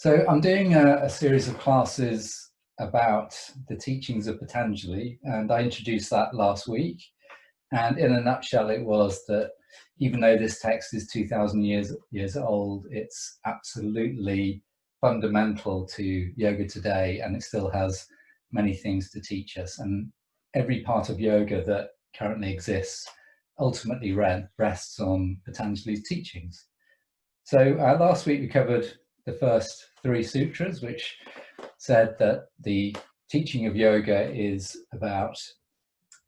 So I'm doing a series of classes about the teachings of Patanjali, and I introduced that last week. And in a nutshell, it was that even though this text is 2,000 years old, it's absolutely fundamental to yoga today, and it still has many things to teach us. And every part of yoga that currently exists ultimately rests on Patanjali's teachings. So last week we covered the first three sutras, which said that the teaching of yoga is about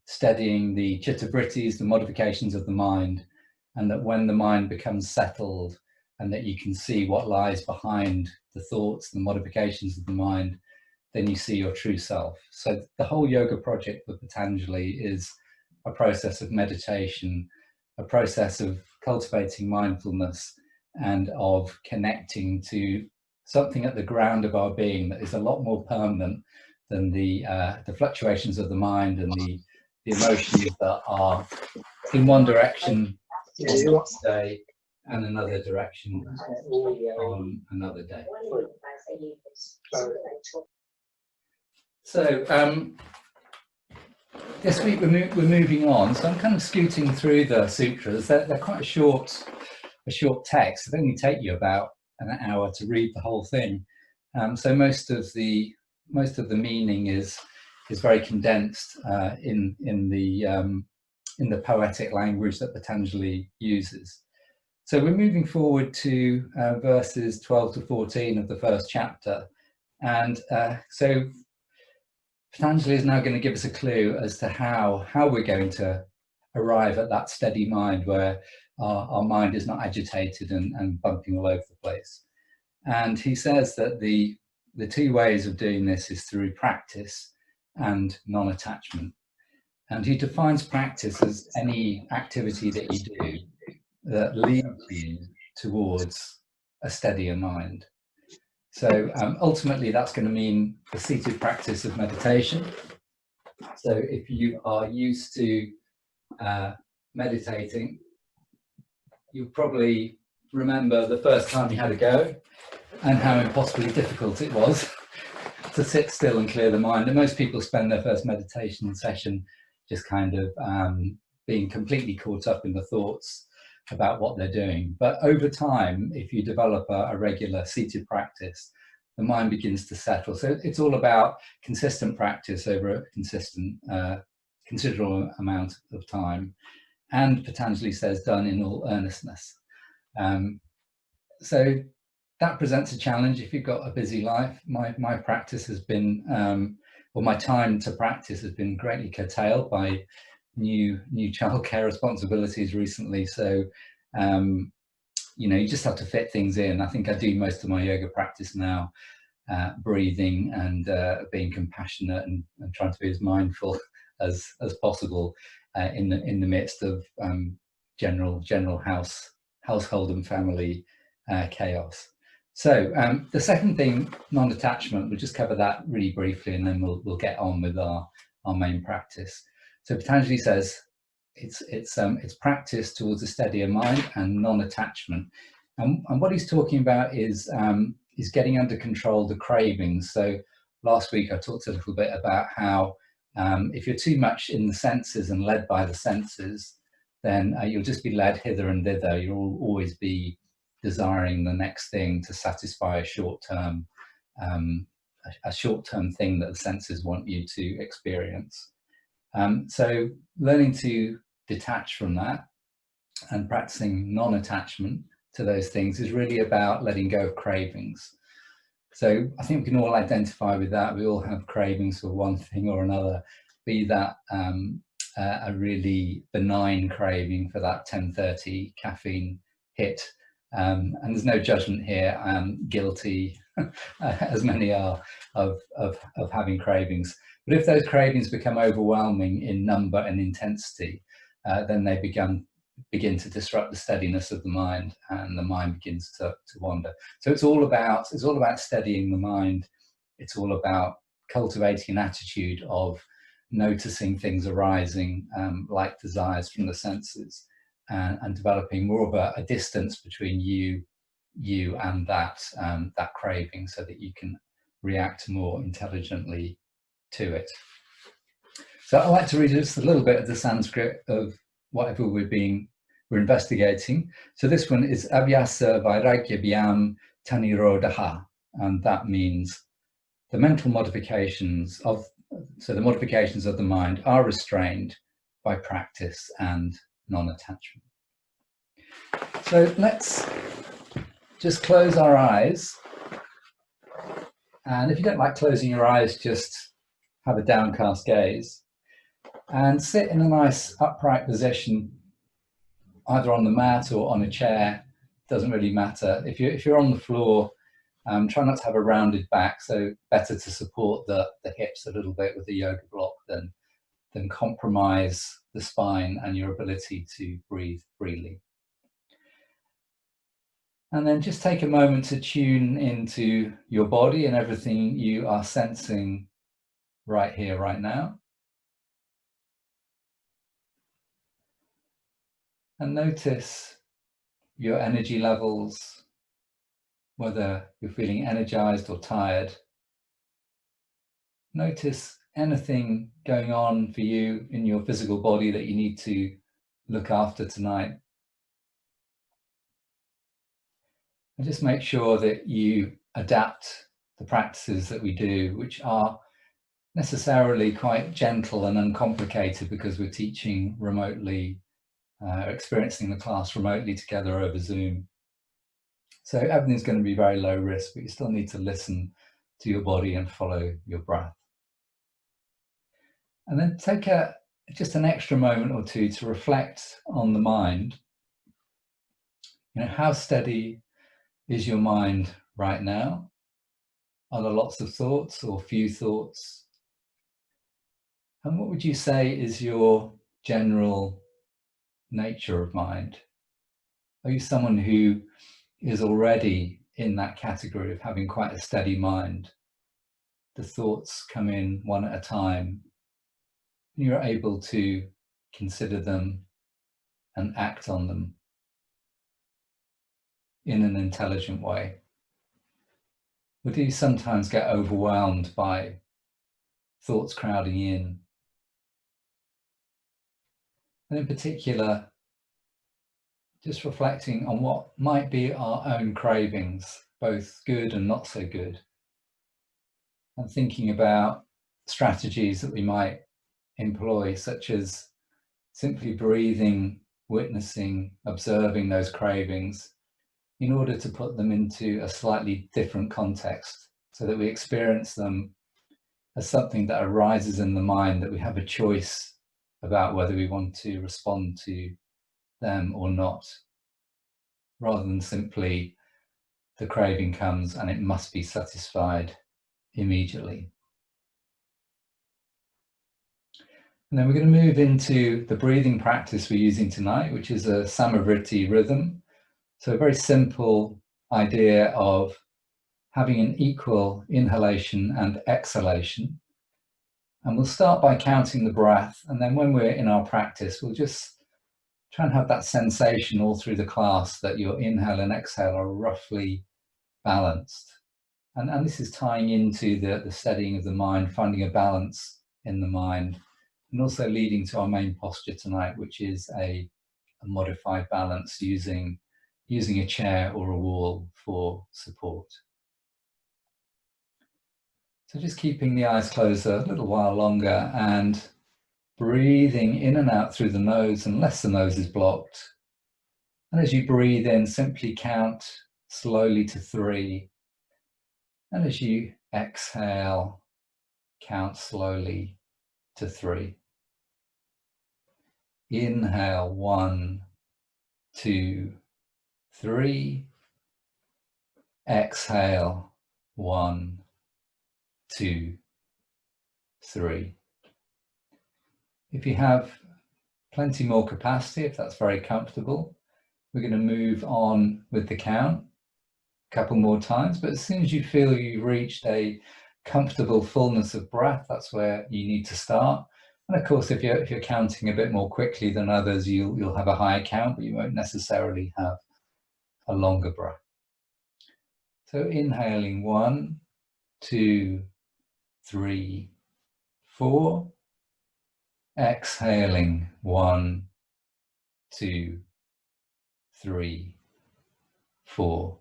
studying the chitta-vrittis, the modifications of the mind, and that when the mind becomes settled and that you can see what lies behind the thoughts, the modifications of the mind, then you see your true self. So the whole yoga project for Patanjali is a process of meditation, a process of cultivating mindfulness, and of connecting to something at the ground of our being that is a lot more permanent than the fluctuations of the mind and the emotions that are in one direction on one day and another direction on another day. So this week we're moving on. So I'm kind of scooting through the sutras. They're quite a short text. It only take you about an hour to read the whole thing. So most of the meaning is very condensed in the poetic language that Patanjali uses. So we're moving forward to verses 12 to 14 of the first chapter, and so Patanjali is now going to give us a clue as to how we're going to arrive at that steady mind where our mind is not agitated and bumping all over the place. And he says that the two ways of doing this is through practice and non-attachment. And he defines practice as any activity that you do that leads you towards a steadier mind. So ultimately that's going to mean the seated practice of meditation. So if you are used to meditating, you'll probably remember the first time you had a go and how impossibly difficult it was to sit still and clear the mind. And most people spend their first meditation session just kind of being completely caught up in the thoughts about what they're doing. But over time, if you develop a regular seated practice, the mind begins to settle. So it's all about consistent practice over a considerable amount of time. And Patanjali says, done in all earnestness. So that presents a challenge if you've got a busy life. My practice has been, or my time to practice has been greatly curtailed by new childcare responsibilities recently. So, you just have to fit things in. I think I do most of my yoga practice now, breathing and being compassionate and trying to be as mindful as possible in the midst of general household and family chaos. So the second thing, non-attachment, we'll just cover that really briefly, and then we'll get on with our main practice. So Patanjali says it's practice towards a steadier mind and non-attachment, and what he's talking about is getting under control the cravings. So last week I talked a little bit about how if you're too much in the senses and led by the senses, then you'll just be led hither and thither. You'll always be desiring the next thing to satisfy a short-term thing that the senses want you to experience. So learning to detach from that and practicing non-attachment to those things is really about letting go of cravings. So I think we can all identify with that. We all have cravings for one thing or another, be that a really benign craving for that 10:30 caffeine hit. And there's no judgment here. Guilty, as many are, of having cravings. But if those cravings become overwhelming in number and intensity, then they begin to disrupt the steadiness of the mind, and the mind begins to wander. So it's all about steadying the mind. It's all about cultivating an attitude of noticing things arising, like desires from the senses, and developing more of a distance between you you and that craving, so that you can react more intelligently to it. So I'd like to read just a little bit of the Sanskrit of whatever we're investigating. So this one is Abhyasa Vairagyabhyam Tannirodhah, and that means the mental modifications of, so the modifications of the mind are restrained by practice and non-attachment. So let's just close our eyes. And if you don't like closing your eyes, just have a downcast gaze and sit in a nice upright position, either on the mat or on a chair. Doesn't really matter. If you're on the floor, try not to have a rounded back, so better to support the hips a little bit with a yoga block than compromise the spine and your ability to breathe freely. And then just take a moment to tune into your body and everything you are sensing right here, right now. And notice your energy levels, whether you're feeling energized or tired. Notice anything going on for you in your physical body that you need to look after tonight. And just make sure that you adapt the practices that we do, which are necessarily quite gentle and uncomplicated because we're teaching remotely, experiencing the class remotely together over Zoom. So everything's going to be very low risk, but you still need to listen to your body and follow your breath. And then take just an extra moment or two to reflect on the mind. How steady is your mind right now? Are there lots of thoughts or few thoughts? And what would you say is your general nature of mind? Are you someone who is already in that category of having quite a steady mind? The thoughts come in one at a time. You're able to consider them and act on them in an intelligent way. Or do you sometimes get overwhelmed by thoughts crowding in? And in particular, just reflecting on what might be our own cravings, both good and not so good, and thinking about strategies that we might employ, such as simply breathing, witnessing, observing those cravings in order to put them into a slightly different context, so that we experience them as something that arises in the mind, that we have a choice about whether we want to respond to them or not, rather than simply the craving comes and it must be satisfied immediately. And then we're going to move into the breathing practice we're using tonight, which is a Samavriti rhythm. So a very simple idea of having an equal inhalation and exhalation. And we'll start by counting the breath. And then when we're in our practice, we'll just try and have that sensation all through the class that your inhale and exhale are roughly balanced. And this is tying into the steadying of the mind, finding a balance in the mind, and also leading to our main posture tonight, which is a modified balance using a chair or a wall for support. So just keeping the eyes closed a little while longer and breathing in and out through the nose unless the nose is blocked. And as you breathe in, simply count slowly to 3. And as you exhale, count slowly to 3. Inhale, 1, 2, 3. Exhale, 1, 2, 3. If you have plenty more capacity, if that's very comfortable, we're going to move on with the count a couple more times. But as soon as you feel you've reached a comfortable fullness of breath, that's where you need to start. And of course, if you're counting a bit more quickly than others, you'll have a higher count, but you won't necessarily have a longer breath. So inhaling 1, 2, 3, 4. Exhaling 1, 2, 3, 4.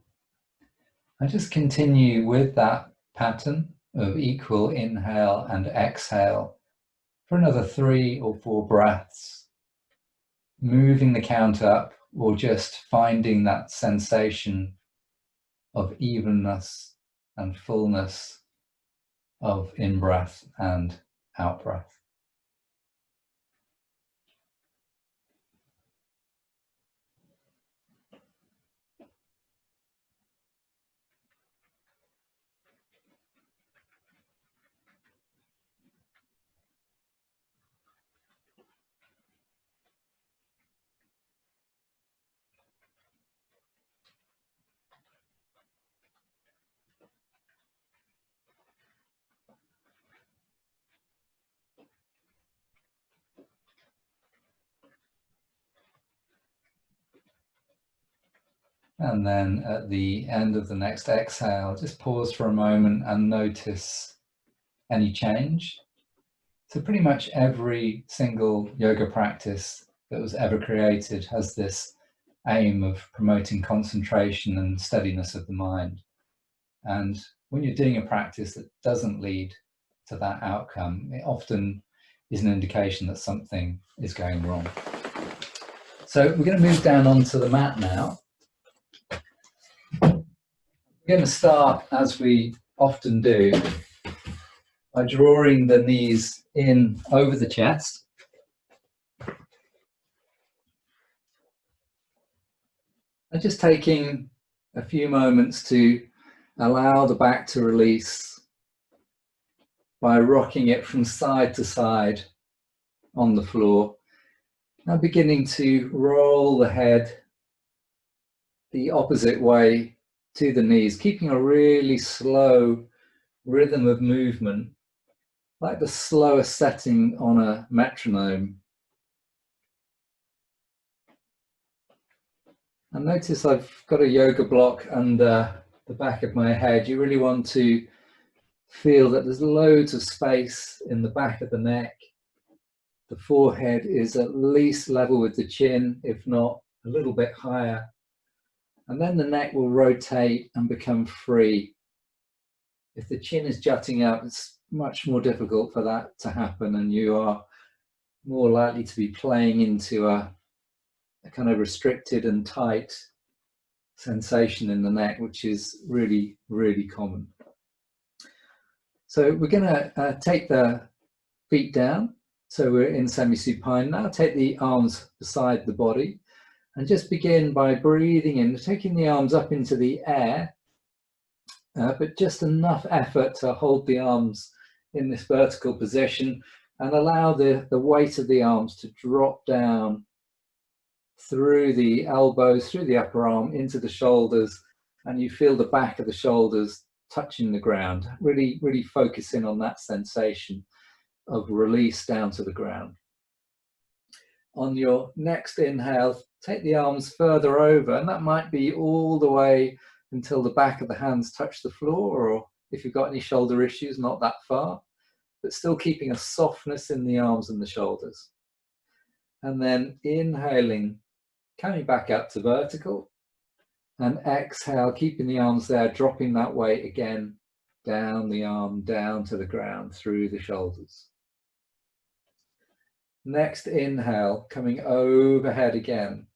And just continue with that pattern of equal inhale and exhale for another 3 or 4 breaths, moving the count up or just finding that sensation of evenness and fullness of in-breath and out-breath. And then at the end of the next exhale, just pause for a moment and notice any change. So pretty much every single yoga practice that was ever created has this aim of promoting concentration and steadiness of the mind. And when you're doing a practice that doesn't lead to that outcome, it often is an indication that something is going wrong. So we're going to move down onto the mat now. We're going to start, as we often do, by drawing the knees in over the chest. And just taking a few moments to allow the back to release by rocking it from side to side on the floor. Now beginning to roll the head the opposite way to the knees, keeping a really slow rhythm of movement, like the slowest setting on a metronome. And notice I've got a yoga block under the back of my head. You really want to feel that there's loads of space in the back of the neck. The forehead is at least level with the chin, if not a little bit higher. And then the neck will rotate and become free. If the chin is jutting up, it's much more difficult for that to happen, and you are more likely to be playing into a kind of restricted and tight sensation in the neck, which is really, really common. So we're going to take the feet down. So we're in semi-supine now. Take the arms beside the body and just begin by breathing in, taking the arms up into the air, but just enough effort to hold the arms in this vertical position and allow the weight of the arms to drop down through the elbows, through the upper arm, into the shoulders, and you feel the back of the shoulders touching the ground, really, really focusing on that sensation of release down to the ground. On your next inhale, take the arms further over, and that might be all the way until the back of the hands touch the floor, or if you've got any shoulder issues, not that far, but still keeping a softness in the arms and the shoulders. And then inhaling, coming back up to vertical, and exhale, keeping the arms there, dropping that weight again, down the arm, down to the ground, through the shoulders. Next inhale, coming overhead again,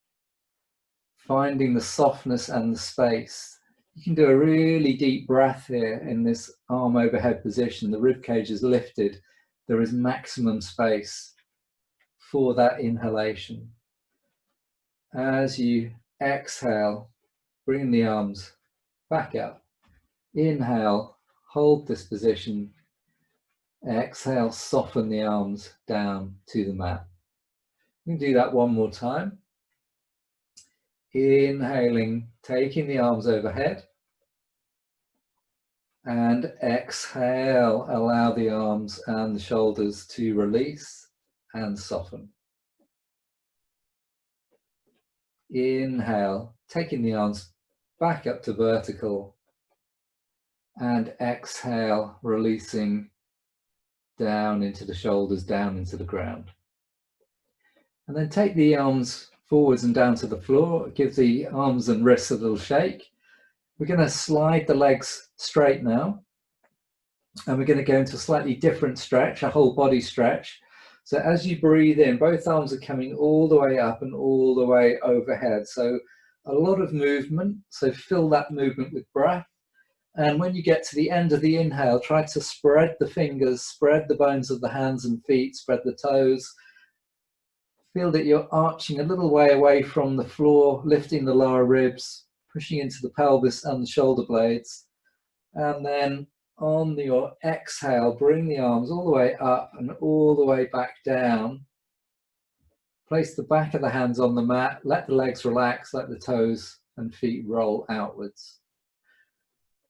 finding the softness and the space. You can do a really deep breath here in this arm overhead position. The rib cage is lifted. There is maximum space for that inhalation. As you exhale, bring the arms back up. Inhale, hold this position. Exhale, soften the arms down to the mat. We can do that one more time. Inhaling, taking the arms overhead. And exhale, allow the arms and the shoulders to release and soften. Inhale, taking the arms back up to vertical. and exhale, releasing down into the shoulders, down into the ground. And then take the arms forwards and down to the floor. Give the arms and wrists a little shake. We're going to slide the legs straight now. And we're going to go into a slightly different stretch, a whole body stretch. So as you breathe in, both arms are coming all the way up and all the way overhead. So a lot of movement. So fill that movement with breath. And when you get to the end of the inhale, try to spread the fingers, spread the bones of the hands and feet, spread the toes. Feel that you're arching a little way away from the floor, lifting the lower ribs, pushing into the pelvis and the shoulder blades. And then on your exhale, bring the arms all the way up and all the way back down. Place the back of the hands on the mat, let the legs relax, let the toes and feet roll outwards.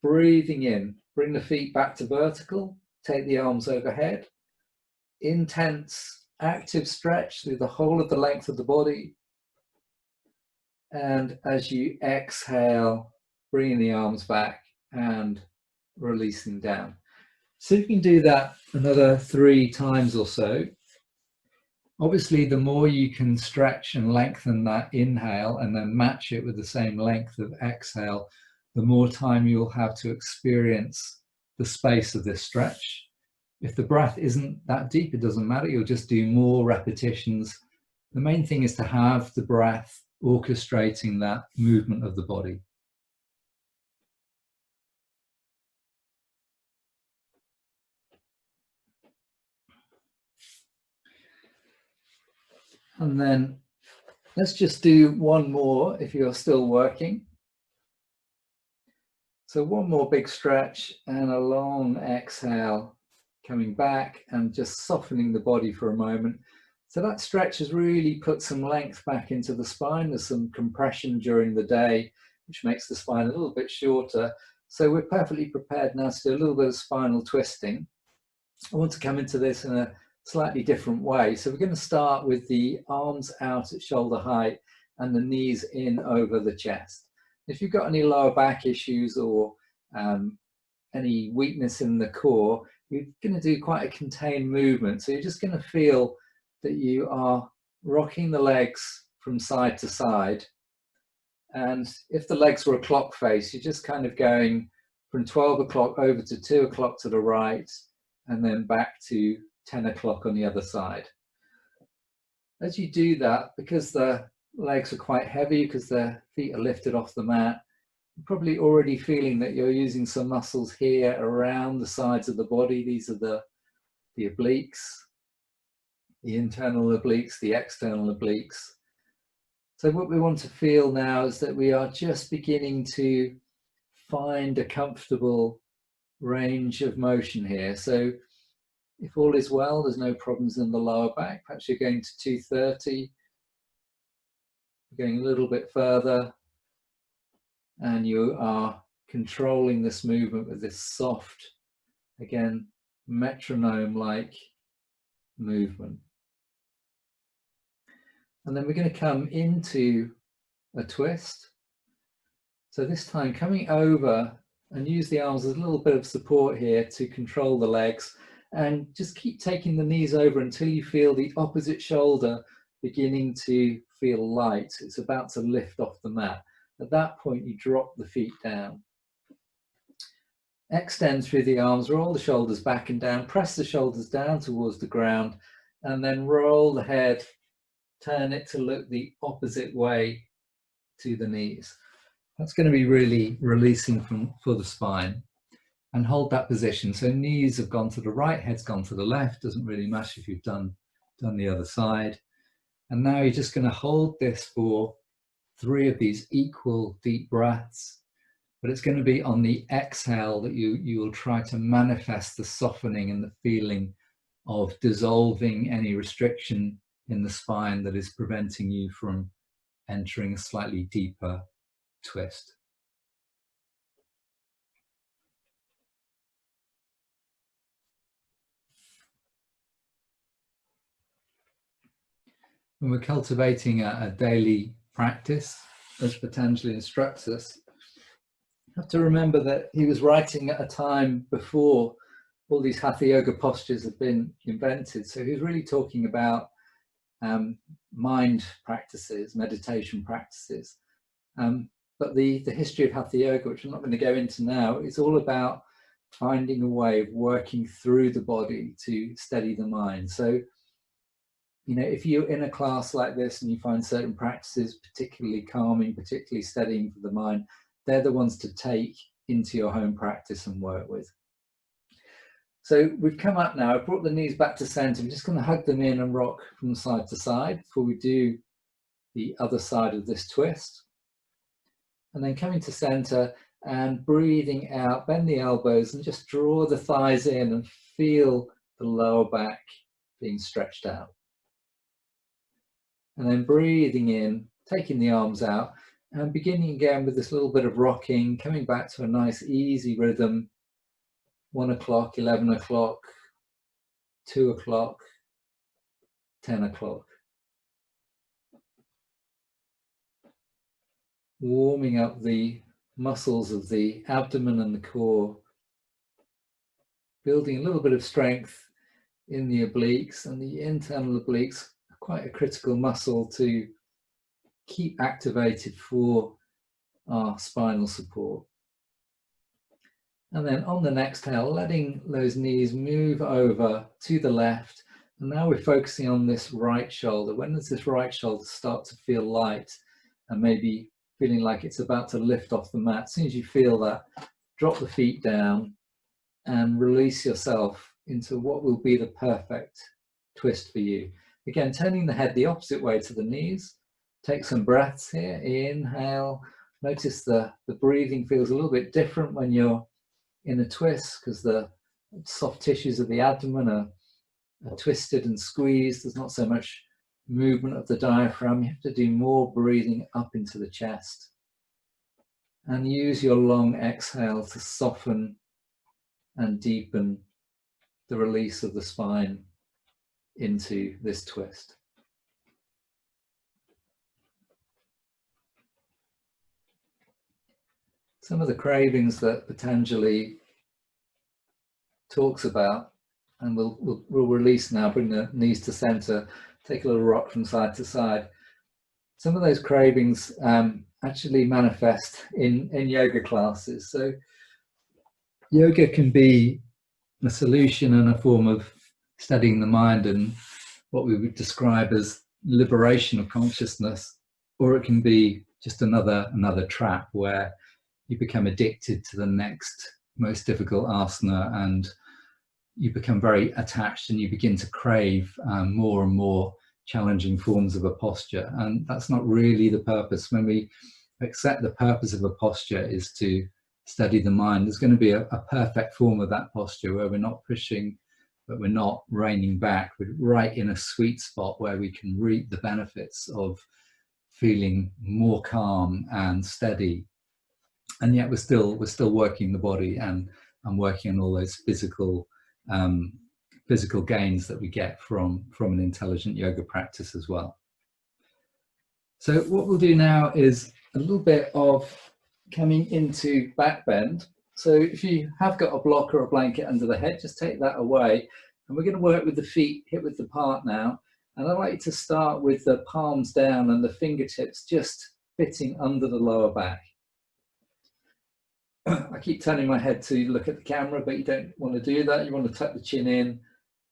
Breathing in, bring the feet back to vertical, take the arms overhead. Intense, active stretch through the whole of the length of the body. And as you exhale, bringing the arms back and releasing down. So you can do that another 3 times or so. Obviously, the more you can stretch and lengthen that inhale and then match it with the same length of exhale, the more time you'll have to experience the space of this stretch. If the breath isn't that deep, it doesn't matter. You'll just do more repetitions. The main thing is to have the breath orchestrating that movement of the body. And then let's just do one more if you're still working. So one more big stretch and a long exhale, coming back and just softening the body for a moment. So that stretch has really put some length back into the spine. There's some compression during the day, which makes the spine a little bit shorter. So we're perfectly prepared now to do a little bit of spinal twisting. I want to come into this in a slightly different way. So we're going to start with the arms out at shoulder height and the knees in over the chest. If you've got any lower back issues or any weakness in the core, you're going to do quite a contained movement. So you're just going to feel that you are rocking the legs from side to side. And if the legs were a clock face, you're just kind of going from 12 o'clock over to 2 o'clock to the right, and then back to 10 o'clock on the other side. As you do that, because the legs are quite heavy, because the feet are lifted off the mat, you're probably already feeling that you're using some muscles here around the sides of the body. These are the obliques, the internal obliques, the external obliques. So what we want to feel now is that we are just beginning to find a comfortable range of motion here. So if all is well, there's no problems in the lower back. Perhaps you're going to 230, going a little bit further, and you are controlling this movement with this soft, again, metronome-like movement. And then we're going to come into a twist. So this time coming over and use the arms as a little bit of support here to control the legs, and just keep taking the knees over until you feel the opposite shoulder beginning to feel light. It's about to lift off the mat. At that point, you drop the feet down. Extend through the arms, roll the shoulders back and down, press the shoulders down towards the ground, and then roll the head, turn it to look the opposite way to the knees. That's going to be really releasing for the spine. And hold that position. So knees have gone to the right, head's gone to the left. Doesn't really matter if you've done the other side. And now you're just going to hold this for 3 of these equal deep breaths. But it's going to be on the exhale that you will try to manifest the softening and the feeling of dissolving any restriction in the spine that is preventing you from entering a slightly deeper twist. When we're cultivating a daily practice, as Patanjali instructs us, have to remember that he was writing at a time before all these hatha yoga postures had been invented. So he was really talking about mind practices, meditation practices. But the history of hatha yoga, which I'm not going to go into now, is all about finding a way of working through the body to steady the mind. So, you know, if you're in a class like this and you find certain practices particularly calming, particularly steadying for the mind, they're the ones to take into your home practice and work with. So we've come up now, I've brought the knees back to center. I'm just going to hug them in and rock from side to side before we do the other side of this twist. And then coming to center and breathing out, bend the elbows and just draw the thighs in and feel the lower back being stretched out. And then breathing in, taking the arms out and beginning again with this little bit of rocking, coming back to a nice easy rhythm. 1 o'clock, 11 o'clock, 2 o'clock, 10 o'clock. Warming up the muscles of the abdomen and the core, building a little bit of strength in the obliques, and the internal obliques are quite a critical muscle to keep activated for our spinal support. And then on the next exhale, letting those knees move over to the left. And now we're focusing on this right shoulder. When does this right shoulder start to feel light and maybe feeling like it's about to lift off the mat? As soon as you feel that, drop the feet down and release yourself into what will be the perfect twist for you. Again, turning the head the opposite way to the knees. Take some breaths here. Inhale. Notice the breathing feels a little bit different when you're in a twist because the soft tissues of the abdomen are twisted and squeezed. There's not so much movement of the diaphragm. You have to do more breathing up into the chest. And use your long exhale to soften and deepen the release of the spine into this twist. Some of the cravings that Patanjali talks about, and we'll release now, bring the knees to center, take a little rock from side to side. Some of those cravings actually manifest in yoga classes. So yoga can be a solution and a form of studying the mind and what we would describe as liberation of consciousness, or it can be just another trap where you become addicted to the next most difficult asana and you become very attached and you begin to crave more and more challenging forms of a posture. And that's not really the purpose. When we accept the purpose of a posture is to study the mind, there's going to be a perfect form of that posture where we're not pushing, but we're not reining back. We're right in a sweet spot where we can reap the benefits of feeling more calm and steady. And yet we're still working the body and working on all those physical gains that we get from an intelligent yoga practice as well. So what we'll do now is a little bit of coming into backbend. So if you have got a block or a blanket under the head, just take that away. And we're going to work with the feet hip width apart now. And I'd like you to start with the palms down and the fingertips just fitting under the lower back. I keep turning my head to look at the camera, but you don't want to do that. You want to tuck the chin in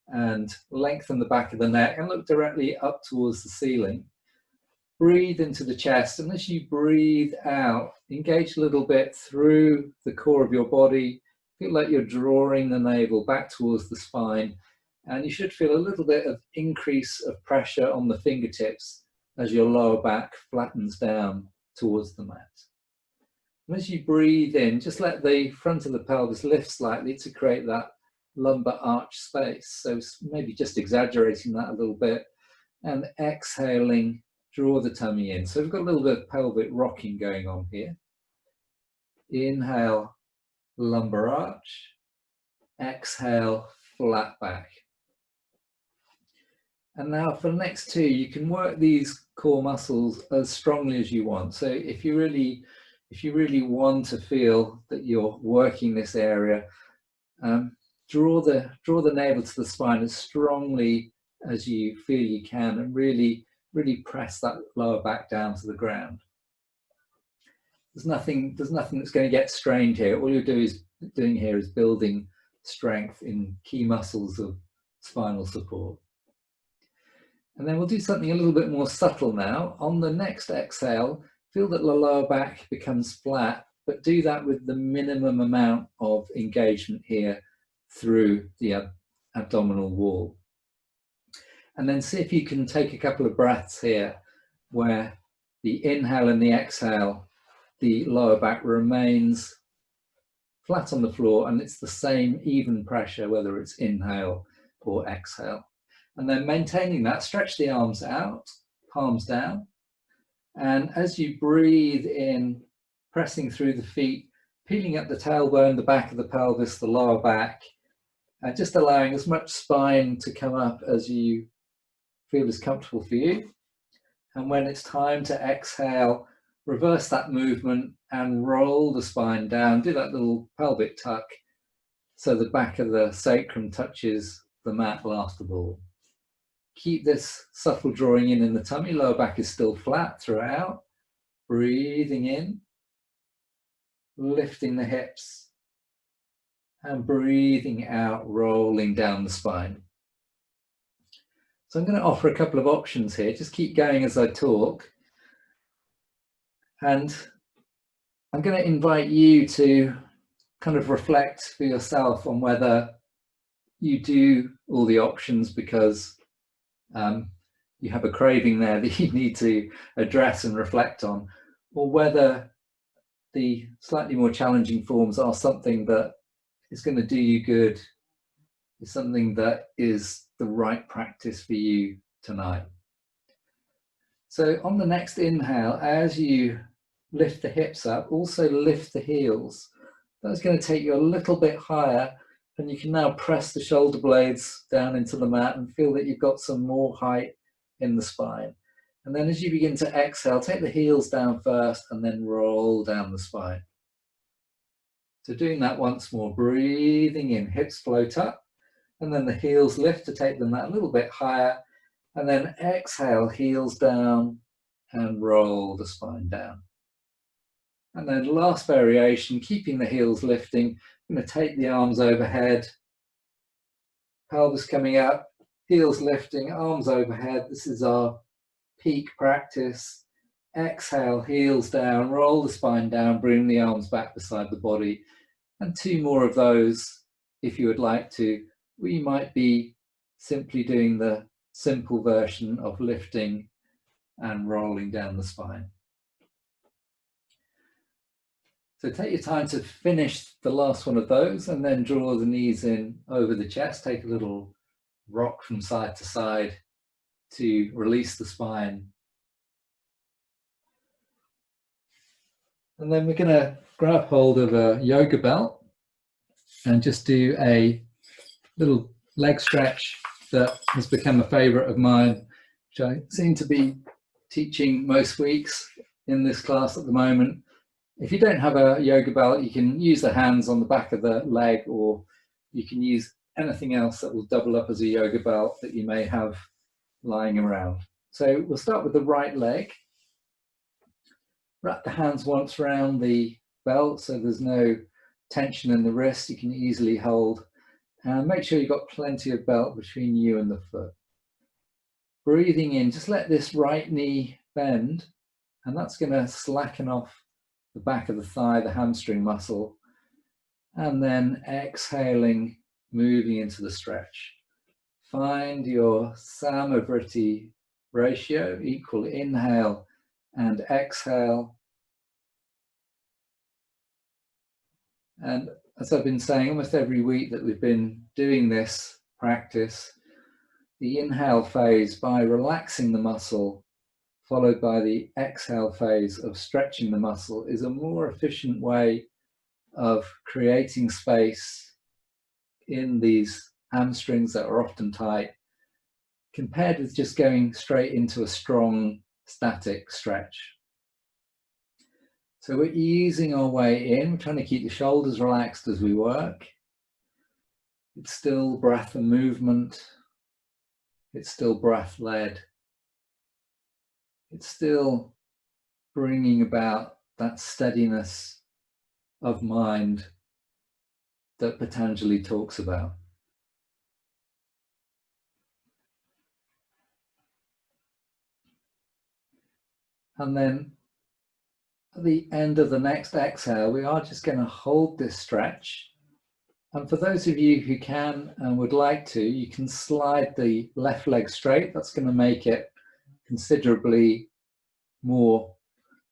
and lengthen the back of the neck and look directly up towards the ceiling. Breathe into the chest, and as you breathe out, engage a little bit through the core of your body. Feel like you're drawing the navel back towards the spine, and you should feel a little bit of increase of pressure on the fingertips as your lower back flattens down towards the mat. And as you breathe in, just let the front of the pelvis lift slightly to create that lumbar arch space. So maybe just exaggerating that a little bit, and exhaling, draw the tummy in. So we've got a little bit of pelvic rocking going on here. Inhale, lumbar arch. Exhale, flat back. And now for the next two, you can work these core muscles as strongly as you want. So if you really if you really want to feel that you're working this area, draw the navel to the spine as strongly as you feel you can, and really press that lower back down to the ground. There's nothing that's going to get strained here. All you're doing here is building strength in key muscles of spinal support. And then we'll do something a little bit more subtle now. On the next exhale, feel that the lower back becomes flat, but do that with the minimum amount of engagement here through the abdominal wall. And then see if you can take a couple of breaths here where the inhale and the exhale, the lower back remains flat on the floor, and it's the same even pressure whether it's inhale or exhale. And then maintaining that, stretch the arms out, palms down. And as you breathe in, pressing through the feet, peeling up the tailbone, the back of the pelvis, the lower back, just allowing as much spine to come up as you feel is comfortable for you. And when it's time to exhale, reverse that movement and roll the spine down. Do that little pelvic tuck so the back of the sacrum touches the mat last of all. Keep this subtle drawing in the tummy. Lower back is still flat throughout. Breathing in, lifting the hips, and breathing out, rolling down the spine. So I'm going to offer a couple of options here. Just keep going as I talk. And I'm going to invite you to kind of reflect for yourself on whether you do all the options because you have a craving there that you need to address and reflect on, or whether the slightly more challenging forms are something that is going to do you good, is something that is the right practice for you tonight. So on the next inhale, as you lift the hips up, also lift the heels. That's going to take you a little bit higher, and you can now press the shoulder blades down into the mat and feel that you've got some more height in the spine. And then as you begin to exhale, take the heels down first and then roll down the spine. So doing that once more, breathing in, hips float up, and then the heels lift to take them that little bit higher, and then exhale, heels down and roll the spine down. And then last variation, keeping the heels lifting, I'm going to take the arms overhead, pelvis coming up, heels lifting, arms overhead. This is our peak practice. Exhale, heels down, roll the spine down, bring the arms back beside the body. And two more of those if you would like to. We might be simply doing the simple version of lifting and rolling down the spine. So take your time to finish the last one of those and then draw the knees in over the chest. Take a little rock from side to side to release the spine. And then we're going to grab hold of a yoga belt and just do a little leg stretch that has become a favorite of mine, which I seem to be teaching most weeks in this class at the moment. If you don't have a yoga belt, you can use the hands on the back of the leg, or you can use anything else that will double up as a yoga belt that you may have lying around. So we'll start with the right leg. Wrap the hands once around the belt so there's no tension in the wrist. You can easily hold, and make sure you've got plenty of belt between you and the foot. Breathing in, just let this right knee bend, and that's going to slacken off the back of the thigh, the hamstring muscle, and then exhaling, moving into the stretch. Find your Samavriti ratio, equal inhale and exhale. And as I've been saying almost every week that we've been doing this practice, the inhale phase by relaxing the muscle, followed by the exhale phase of stretching the muscle, is a more efficient way of creating space in these hamstrings that are often tight, compared with just going straight into a strong static stretch. So we're easing our way in, we're trying to keep the shoulders relaxed as we work. It's still breath and movement. It's still breath led. It's still bringing about that steadiness of mind that Patanjali talks about. And then at the end of the next exhale, we are just going to hold this stretch. And for those of you who can and would like to, you can slide the left leg straight. That's going to make it considerably more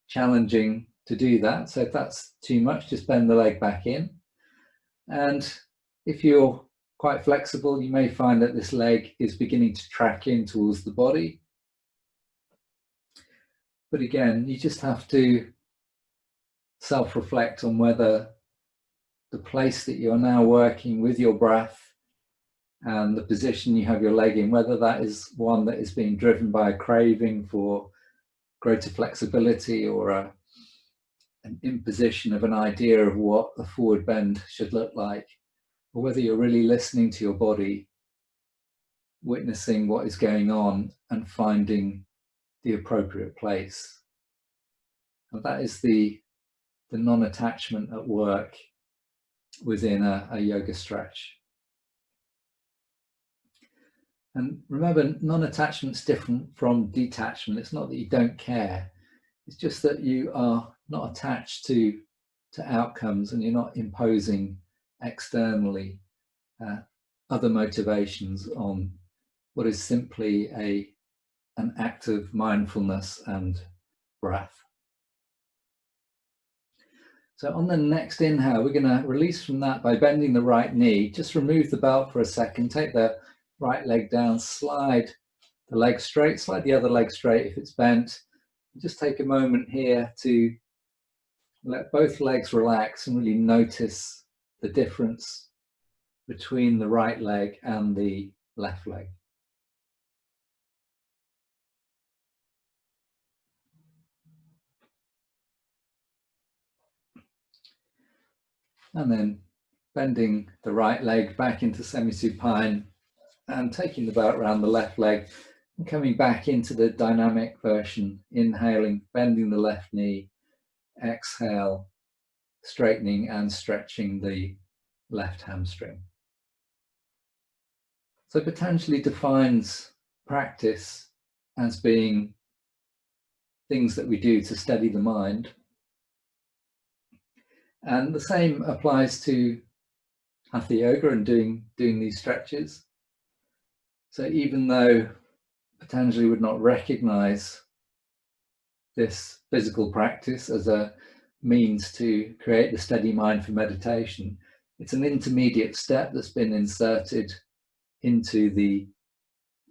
challenging to do that. So if that's too much, just bend the leg back in. And if you're quite flexible, you may find that this leg is beginning to track in towards the body. But again, you just have to self-reflect on whether the place that you're now working with your breath and the position you have your leg in, whether that is one that is being driven by a craving for greater flexibility or an imposition of an idea of what a forward bend should look like, or whether you're really listening to your body, witnessing what is going on and finding the appropriate place. And that is the non-attachment at work within a yoga stretch. And remember, non-attachment is different from detachment. It's not that you don't care. It's just that you are not attached to outcomes and you're not imposing externally other motivations on what is simply an act of mindfulness and breath. So on the next inhale, we're going to release from that by bending the right knee. Just remove the belt for a second, take the right leg down, slide the leg straight, slide the other leg straight if it's bent. Just take a moment here to let both legs relax and really notice the difference between the right leg and the left leg. And then bending the right leg back into semi-supine and taking the belt around the left leg and coming back into the dynamic version, inhaling, bending the left knee, exhale, straightening and stretching the left hamstring. So Patanjali defines practice as being things that we do to steady the mind. And the same applies to hatha yoga and doing these stretches. So even though Patanjali would not recognize this physical practice as a means to create the steady mind for meditation, it's an intermediate step that's been inserted into the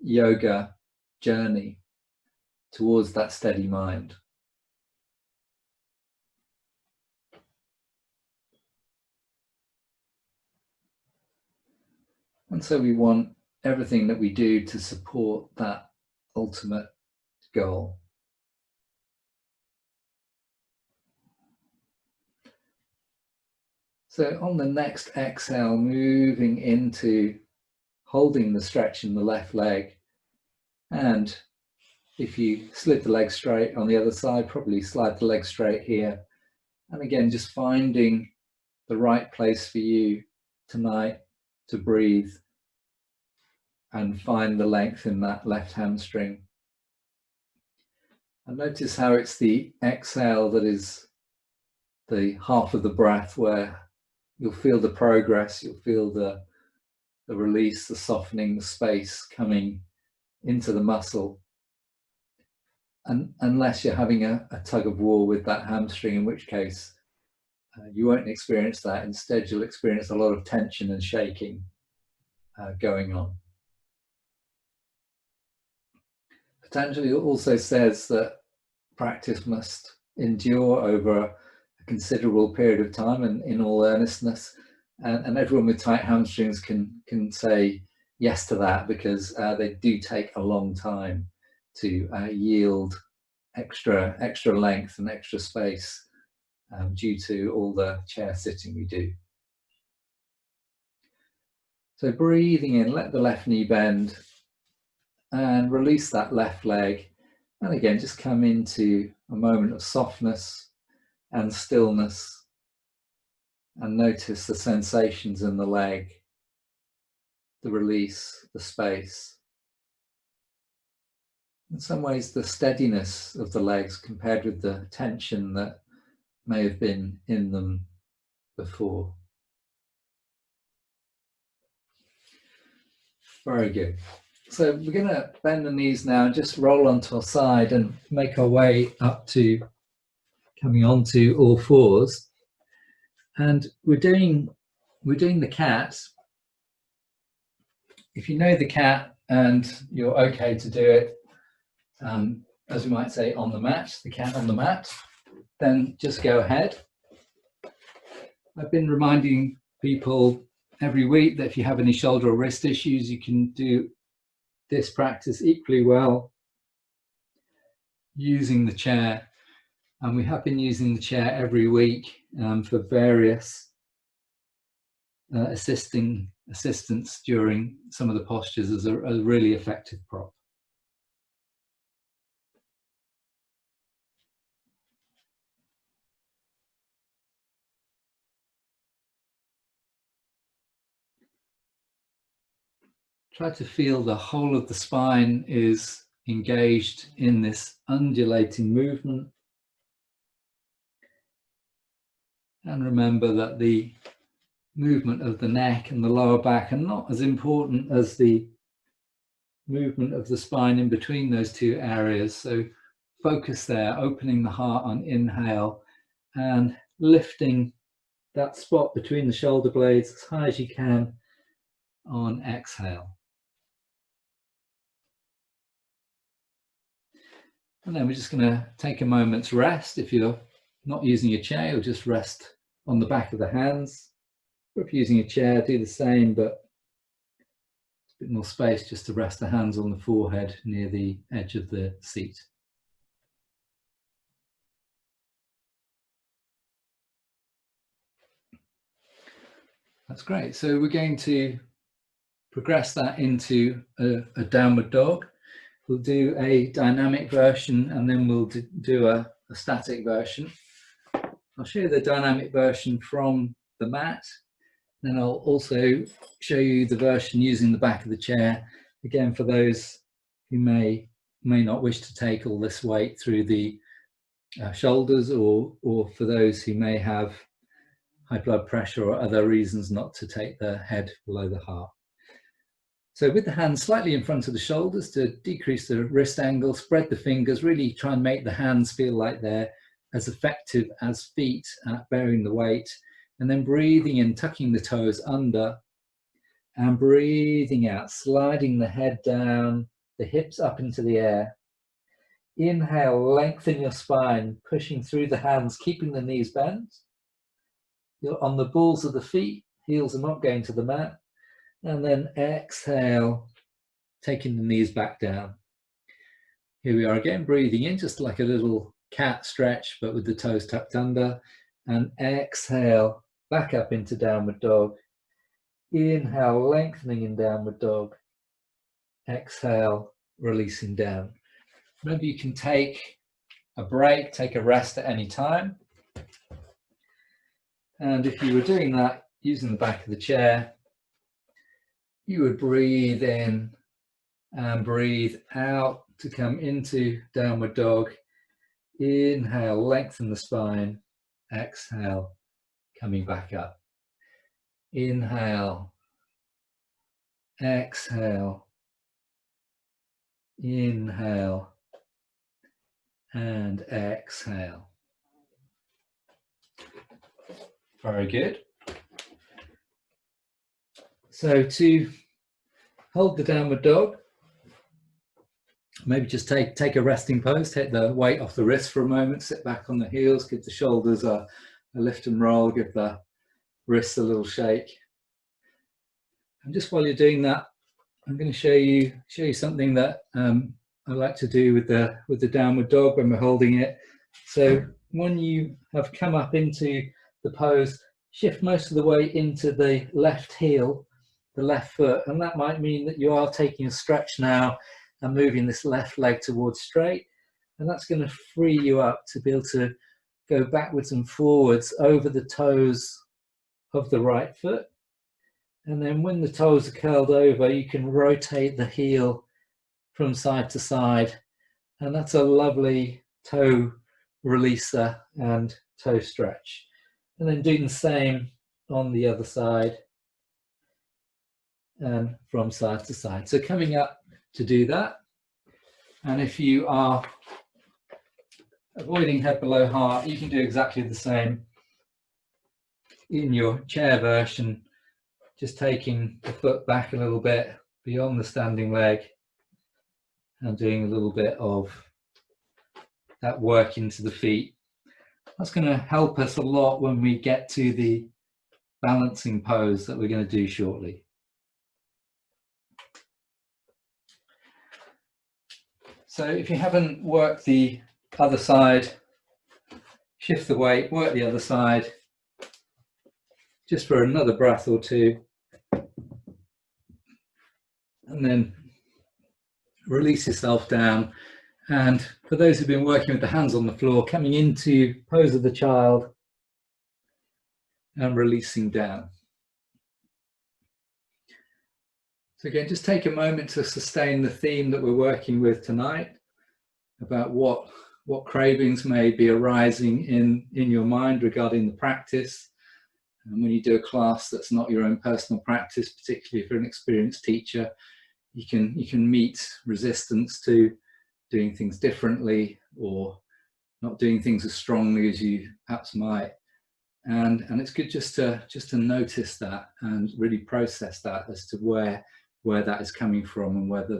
yoga journey towards that steady mind. And so we want everything that we do to support that ultimate goal. So on the next exhale, moving into holding the stretch in the left leg. And if you slid the leg straight on the other side, probably slide the leg straight here. And again, just finding the right place for you tonight to breathe and find the length in that left hamstring. And notice how it's the exhale that is the half of the breath where you'll feel the progress, you'll feel the release, the softening, the space coming into the muscle. And unless you're having a tug of war with that hamstring, in which case you won't experience that. Instead, you'll experience a lot of tension and shaking going on. Patanjali also says that practice must endure over a considerable period of time and in all earnestness. And everyone with tight hamstrings can say yes to that, because they do take a long time to yield extra length and extra space due to all the chair sitting we do. So breathing in, let the left knee bend and release that left leg. And again, just come into a moment of softness and stillness and notice the sensations in the leg, the release, the space. In some ways, the steadiness of the legs compared with the tension that may have been in them before. Very good. So we're going to bend the knees now and just roll onto our side and make our way up to coming onto all fours. And we're doing the cat. If you know the cat and you're okay to do it, as we might say, on the mat, the cat on the mat, then just go ahead. I've been reminding people every week that if you have any shoulder or wrist issues, you can do this practice equally well using the chair. And we have been using the chair every week for various assistance during some of the postures as a really effective prop. Try to feel the whole of the spine is engaged in this undulating movement. And remember that the movement of the neck and the lower back are not as important as the movement of the spine in between those two areas. So focus there, opening the heart on inhale and lifting that spot between the shoulder blades as high as you can on exhale. And then we're just going to take a moment's rest. If you're not using a chair, you'll just rest on the back of the hands. Or if you're using a chair, do the same, but a bit more space just to rest the hands on the forehead near the edge of the seat. That's great. So we're going to progress that into a downward dog. We'll do a dynamic version and then we'll do a static version. I'll show you the dynamic version from the mat. Then I'll also show you the version using the back of the chair. Again, for those who may not wish to take all this weight through the shoulders, or for those who may have high blood pressure or other reasons not to take the head below the heart. So with the hands slightly in front of the shoulders to decrease the wrist angle, spread the fingers, really try and make the hands feel like they're as effective as feet at bearing the weight. And then breathing in, tucking the toes under, and breathing out, sliding the head down, the hips up into the air. Inhale, lengthen your spine, pushing through the hands, keeping the knees bent. You're on the balls of the feet, heels are not going to the mat. And then exhale, taking the knees back down. Here we are again, breathing in, just like a little cat stretch, but with the toes tucked under. And exhale, back up into downward dog. Inhale, lengthening in downward dog. Exhale, releasing down. Remember, you can take a break, take a rest at any time. And if you were doing that using the back of the chair, you would breathe in and breathe out to come into downward dog. Inhale, lengthen the spine. Exhale, coming back up. Inhale, exhale, inhale, and exhale. Very good. So to hold the downward dog, maybe just take a resting pose, take the weight off the wrist for a moment, sit back on the heels, give the shoulders a lift and roll, give the wrists a little shake. And just while you're doing that, I'm going to show you something that I like to do with the downward dog when we're holding it. So when you have come up into the pose, shift most of the way into the left heel, the left foot, and that might mean that you are taking a stretch now and moving this left leg towards straight, and that's going to free you up to be able to go backwards and forwards over the toes of the right foot. And then when the toes are curled over, you can rotate the heel from side to side, and that's a lovely toe releaser and toe stretch. And then doing the same on the other side and from side to side. So coming up to do that, and if you are avoiding head below heart, you can do exactly the same in your chair version, just taking the foot back a little bit beyond the standing leg and doing a little bit of that work into the feet. That's going to help us a lot when we get to the balancing pose that we're going to do shortly. So if you haven't worked the other side, shift the weight, work the other side, just for another breath or two, and then release yourself down. And for those who've been working with the hands on the floor, coming into pose of the child and releasing down. So again, just take a moment to sustain the theme that we're working with tonight about what cravings may be arising in your mind regarding the practice. And when you do a class that's not your own personal practice, particularly if you're an experienced teacher, you can meet resistance to doing things differently or not doing things as strongly as you perhaps might. And it's good just to notice that and really process that as to where that is coming from and whether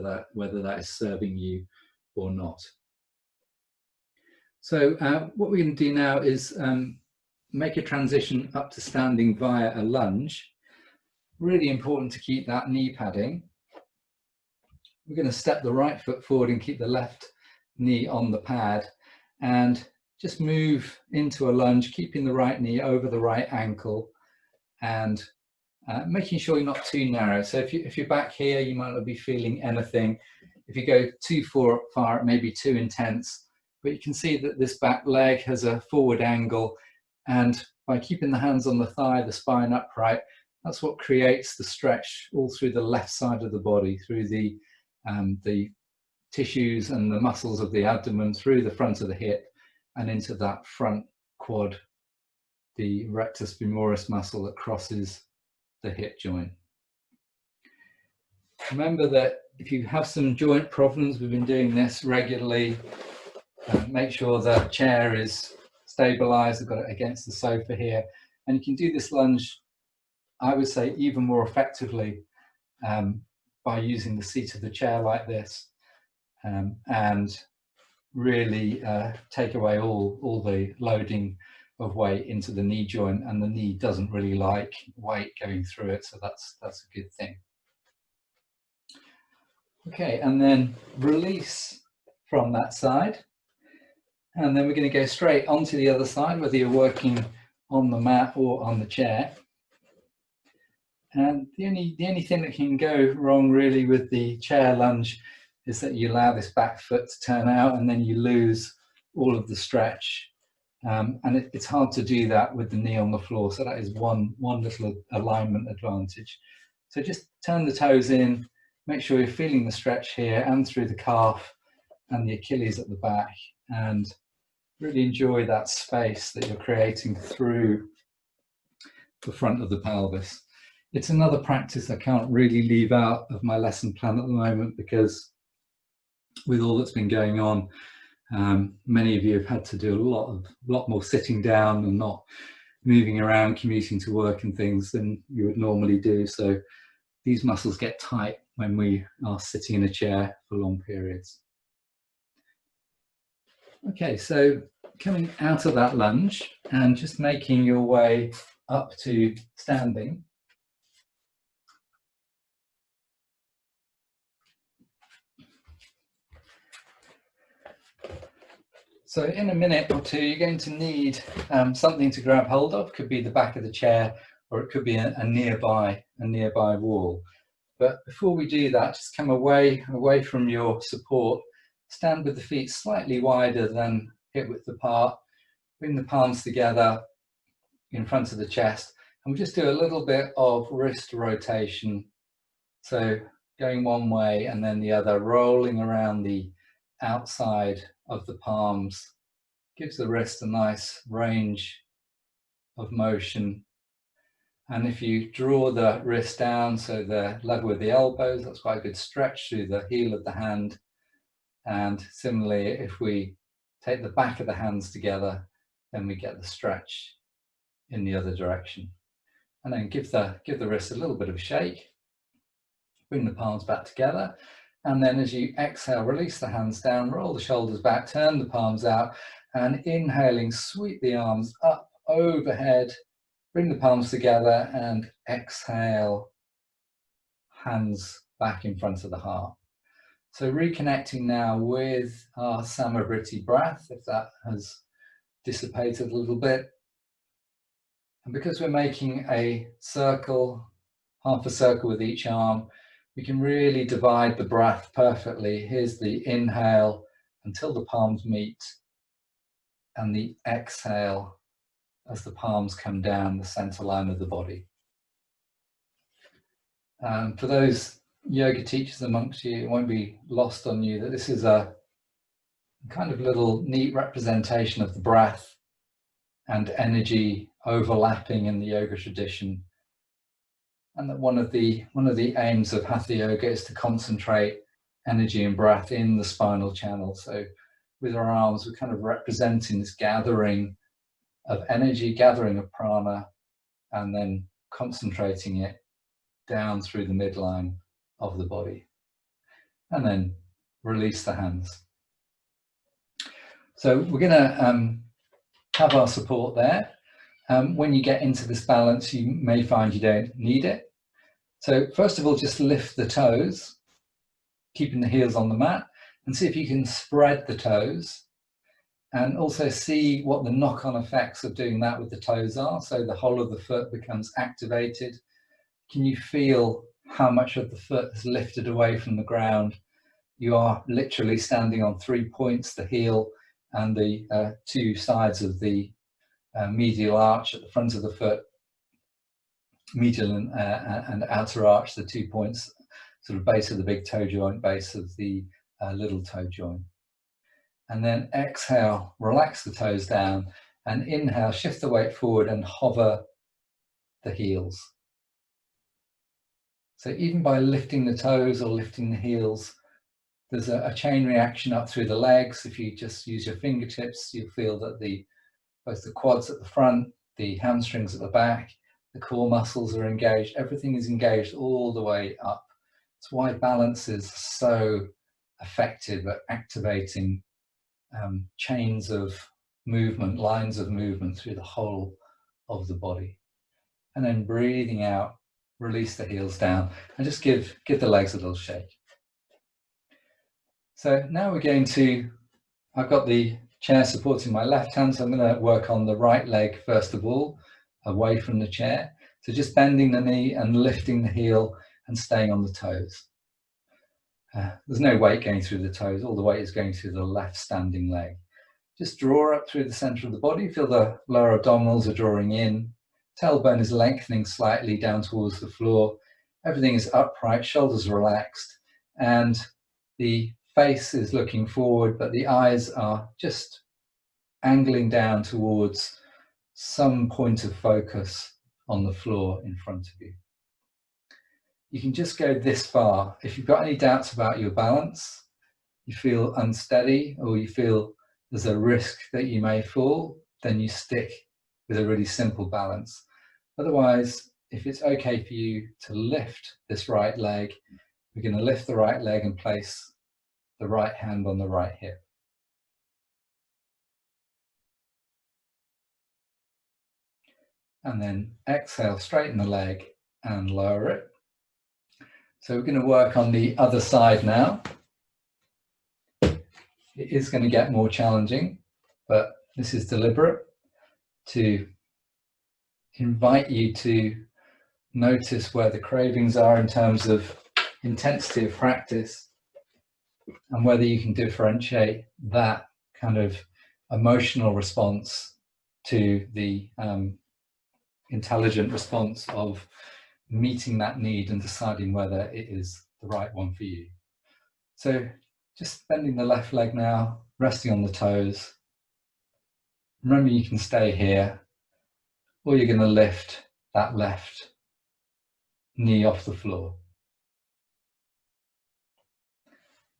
that is serving you or not. So what we're going to do now is make a transition up to standing via a lunge. Really important to keep that knee padding. We're going to step the right foot forward and keep the left knee on the pad and just move into a lunge, keeping the right knee over the right ankle and making sure you're not too narrow. So if you're back here, you might not be feeling anything. If you go too far, it may be too intense. But you can see that this back leg has a forward angle, and by keeping the hands on the thigh, the spine upright, that's what creates the stretch all through the left side of the body, through the tissues and the muscles of the abdomen, through the front of the hip and into that front quad, the rectus femoris muscle that crosses the hip joint. Remember that if you have some joint problems, we've been doing this regularly, make sure the chair is stabilized. I've got it against the sofa here, and you can do this lunge, I would say, even more effectively by using the seat of the chair like this, and really take away all the loading of weight into the knee joint, and the knee doesn't really like weight going through it, so that's a good thing. Okay, and then release from that side, and then we're going to go straight onto the other side, whether you're working on the mat or on the chair. And the only thing that can go wrong really with the chair lunge is that you allow this back foot to turn out and then you lose all of the stretch. And it's hard to do that with the knee on the floor. So that is one little alignment advantage. So just turn the toes in, make sure you're feeling the stretch here and through the calf and the Achilles at the back, and really enjoy that space that you're creating through the front of the pelvis. It's another practice I can't really leave out of my lesson plan at the moment, because with all that's been going on, many of you have had to do a lot more sitting down and not moving around, commuting to work and things than you would normally do. So these muscles get tight when we are sitting in a chair for long periods. Okay, so coming out of that lunge and just making your way up to standing. So in a minute or two, you're going to need something to grab hold of. Could be the back of the chair, or it could be a nearby wall. But before we do that, just come away from your support. Stand with the feet slightly wider than hip width apart. Bring the palms together in front of the chest, and we'll just do a little bit of wrist rotation. So going one way and then the other, rolling around the outside of the palms, gives the wrist a nice range of motion. And if you draw the wrist down so they're level with the elbows, that's quite a good stretch through the heel of the hand. And similarly, if we take the back of the hands together, then we get the stretch in the other direction. And then give the wrist a little bit of a shake. Bring the palms back together. And then as you exhale, release the hands down, roll the shoulders back, turn the palms out, and inhaling, sweep the arms up overhead, bring the palms together, and exhale, hands back in front of the heart. So reconnecting now with our Samavriti breath, if that has dissipated a little bit. And because we're making a circle, half a circle with each arm, we can really divide the breath perfectly. Here's the inhale until the palms meet, and the exhale as the palms come down the center line of the body. For those yoga teachers amongst you, it won't be lost on you that this is a kind of little neat representation of the breath and energy overlapping in the yoga tradition. And that one of the aims of hatha yoga is to concentrate energy and breath in the spinal channel. So with our arms, we're kind of representing this gathering of energy, gathering of prana, and then concentrating it down through the midline of the body. And then release the hands. So we're going to have our support there. When you get into this balance, you may find you don't need it. So first of all, just lift the toes, keeping the heels on the mat, and see if you can spread the toes, and also see what the knock-on effects of doing that with the toes are. So the whole of the foot becomes activated. Can you feel how much of the foot is lifted away from the ground? You are literally standing on 3 points, the heel and the two sides of the medial arch at the front of the foot, medial and outer arch, the 2 points, sort of base of the big toe joint, base of the little toe joint. And then exhale, relax the toes down, and inhale, shift the weight forward and hover the heels. So even by lifting the toes or lifting the heels, there's a chain reaction up through the legs. If you just use your fingertips, you'll feel that both the quads at the front, the hamstrings at the back, the core muscles are engaged. Everything is engaged all the way up. It's why balance is so effective at activating chains of movement, lines of movement through the whole of the body. And then breathing out, release the heels down, and just give the legs a little shake. So now we're going to, I've got the chair supporting my left hand, so I'm going to work on the right leg first of all, away from the chair. So just bending the knee and lifting the heel and staying on the toes. There's no weight going through the toes, all the weight is going through the left standing leg. Just draw up through the center of the body, feel the lower abdominals are drawing in, tailbone is lengthening slightly down towards the floor, everything is upright, shoulders relaxed, and the face is looking forward, but the eyes are just angling down towards some point of focus on the floor in front of you. You can just go this far. If you've got any doubts about your balance, you feel unsteady, or you feel there's a risk that you may fall, then you stick with a really simple balance. Otherwise, if it's okay for you to lift this right leg, we're going to lift the right leg and place the right hand on the right hip. And then exhale, straighten the leg and lower it. So we're going to work on the other side now. It is going to get more challenging. but this is deliberate to invite you to notice where the cravings are in terms of intensity of practice, and whether you can differentiate that kind of emotional response to the intelligent response of meeting that need and deciding whether it is the right one for you. So just bending the left leg now, resting on the toes. Remember, you can stay here, or you're going to lift that left knee off the floor.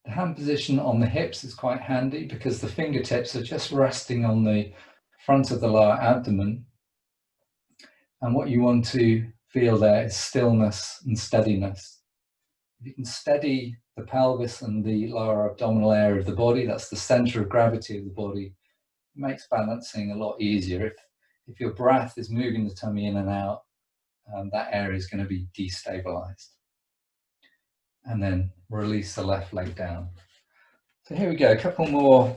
The hand position on the hips is quite handy because the fingertips are just resting on the front of the lower abdomen. And what you want to feel there is stillness and steadiness. If you can steady the pelvis and the lower abdominal area of the body, that's the center of gravity of the body, it makes balancing a lot easier. If your breath is moving the tummy in and out, that area is going to be destabilized. And then release the left leg down. So here we go, a couple more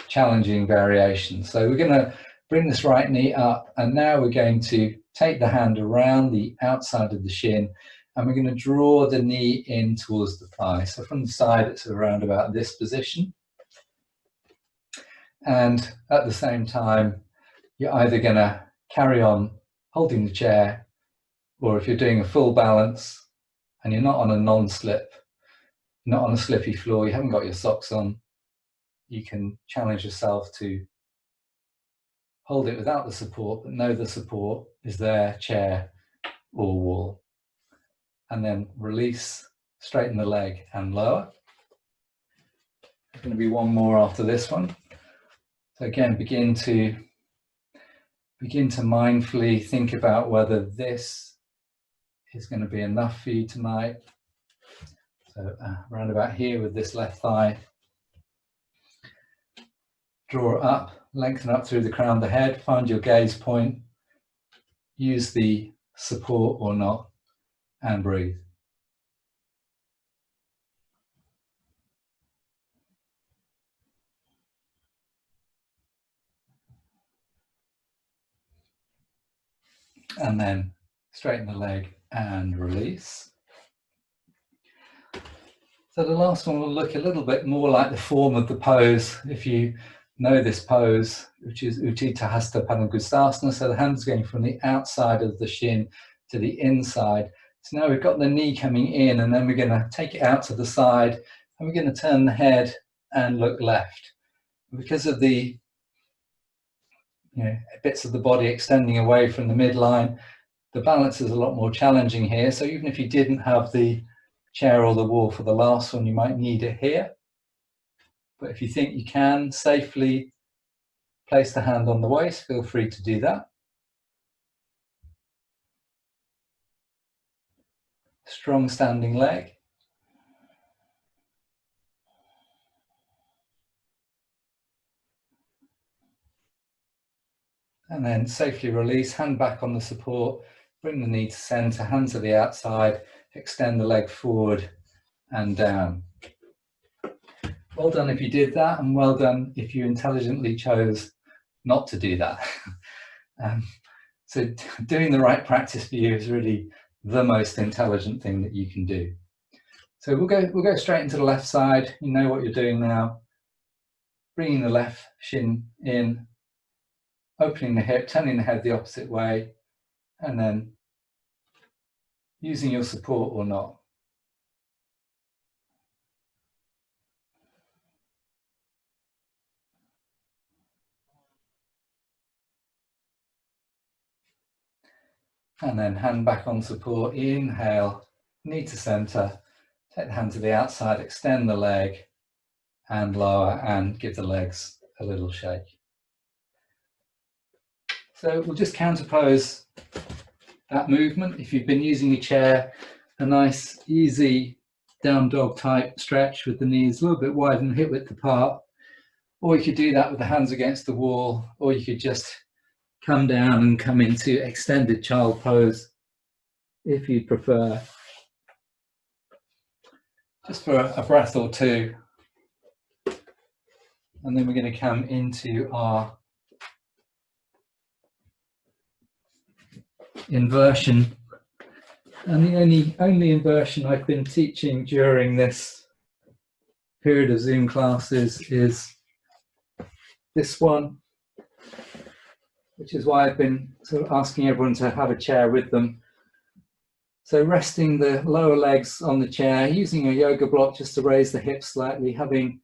challenging variations. So we're going to bring this right knee up, and now we're going to take the hand around the outside of the shin, and we're going to draw the knee in towards the thigh. So from the side, it's around about this position. And at the same time, you're either going to carry on holding the chair, or if you're doing a full balance and you're not on a non-slip, not on a slippy floor, you haven't got your socks on, you can challenge yourself to hold it without the support, but know the support is there, chair or wall. And then release, straighten the leg and lower. There's going to be one more after this one. So again, begin to mindfully think about whether this is going to be enough for you tonight. So around about here with this left thigh. Draw up, lengthen up through the crown of the head, find your gaze point, use the support or not, and breathe. And then straighten the leg and release. So the last one will look a little bit more like the form of the pose. If you know this pose, which is Utthita Hasta Padangusthasana, so the hand's going from the outside of the shin to the inside. So now we've got the knee coming in, and then we're going to take it out to the side, and we're going to turn the head and look left. Because of the bits of the body extending away from the midline, the balance is a lot more challenging here. So even if you didn't have the chair or the wall for the last one, you might need it here. But if you think you can safely place the hand on the waist, feel free to do that. Strong standing leg. And then safely release, hand back on the support, bring the knee to center, hand to the outside, extend the leg forward and down. Well done if you did that, and well done if you intelligently chose not to do that. So doing the right practice for you is really the most intelligent thing that you can do. So we'll go straight into the left side. You know what you're doing now. Bringing the left shin in, opening the hip, turning the head the opposite way, and then using your support or not. And then hand back on support, inhale, knee to center, take the hand to the outside, extend the leg and lower, and give the legs a little shake. So we'll just counterpose that movement. If you've been using a chair, a nice easy down dog type stretch with the knees a little bit wide and hip width apart, or you could do that with the hands against the wall, or you could just come down and come into extended child pose if you prefer. Just for a breath or two. And then we're going to come into our inversion. And the only inversion I've been teaching during this period of Zoom classes is this one, which is why I've been sort of asking everyone to have a chair with them. So resting the lower legs on the chair, using a yoga block just to raise the hips slightly, having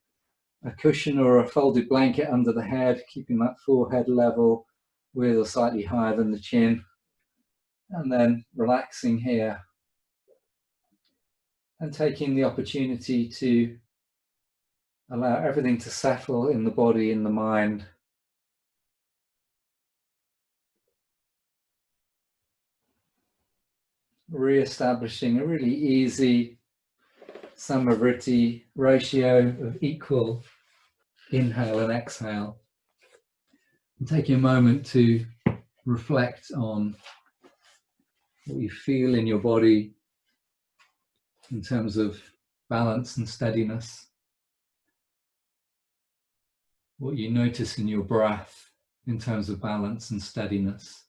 a cushion or a folded blanket under the head, keeping that forehead level with or slightly higher than the chin, and then relaxing here and taking the opportunity to allow everything to settle in the body, in the mind. Re-establishing a really easy Samavritti ratio of equal inhale and exhale. And taking a moment to reflect on what you feel in your body in terms of balance and steadiness, what you notice in your breath in terms of balance and steadiness,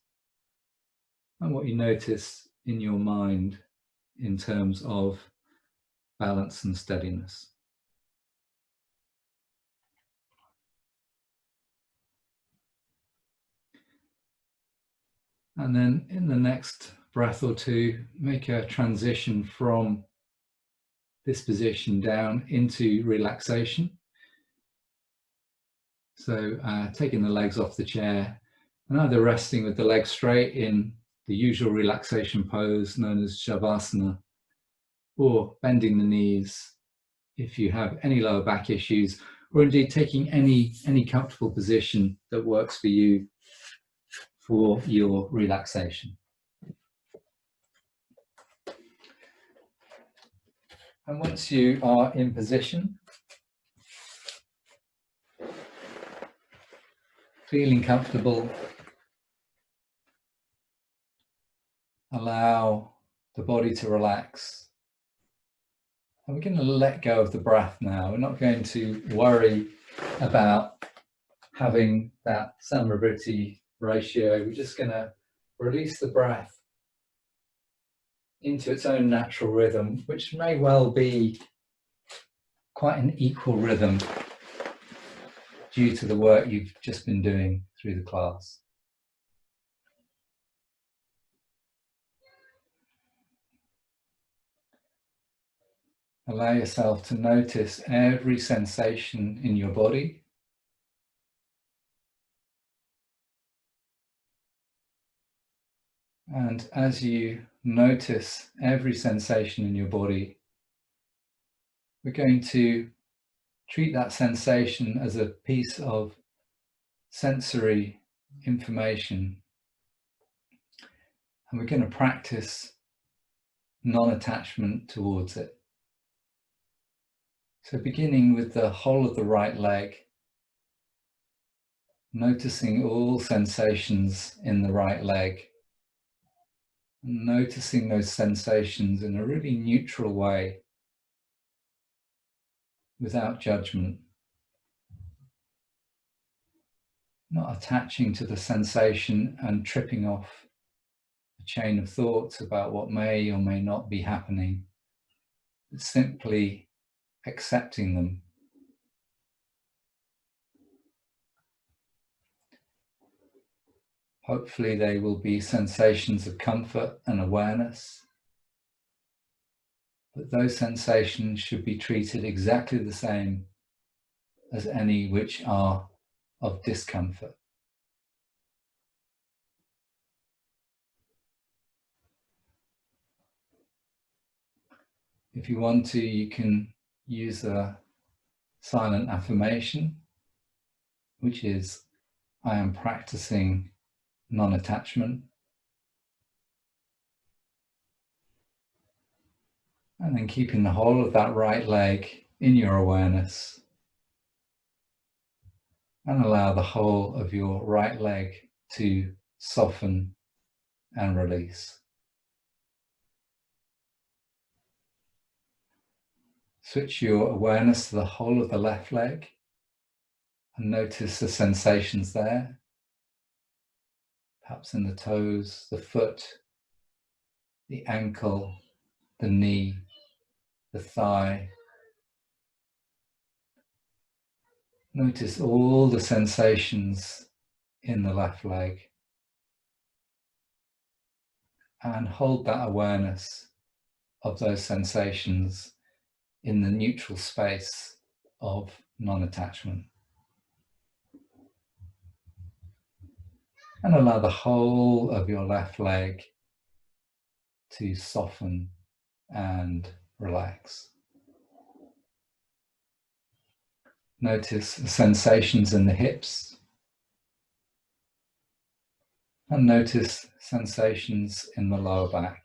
and what you notice in your mind in terms of balance and steadiness. And then in the next breath or two, make a transition from this position down into relaxation. So taking the legs off the chair and either resting with the legs straight in the usual relaxation pose known as Shavasana, or bending the knees if you have any lower back issues, or indeed taking any comfortable position that works for you for your relaxation. And once you are in position, feeling comfortable, allow the body to relax. And we're going to let go of the breath now. We're not going to worry about having that Samavritti ratio. We're just going to release the breath into its own natural rhythm, which may well be quite an equal rhythm due to the work you've just been doing through the class. Allow yourself to notice every sensation in your body. And as you notice every sensation in your body, we're going to treat that sensation as a piece of sensory information. And we're going to practice non-attachment towards it. So beginning with the whole of the right leg, noticing all sensations in the right leg, noticing those sensations in a really neutral way, without judgment, not attaching to the sensation and tripping off a chain of thoughts about what may or may not be happening, but simply accepting them. Hopefully they will be sensations of comfort and awareness, but those sensations should be treated exactly the same as any which are of discomfort. If you want to, you can use a silent affirmation, which is, I am practicing non-attachment. And then keeping the whole of that right leg in your awareness. And allow the whole of your right leg to soften and release. Switch your awareness to the whole of the left leg. And notice the sensations there, perhaps in the toes, the foot, the ankle, the knee, the thigh. Notice all the sensations in the left leg and hold that awareness of those sensations in the neutral space of non-attachment. And allow the whole of your left leg to soften and relax. Notice the sensations in the hips and notice sensations in the lower back.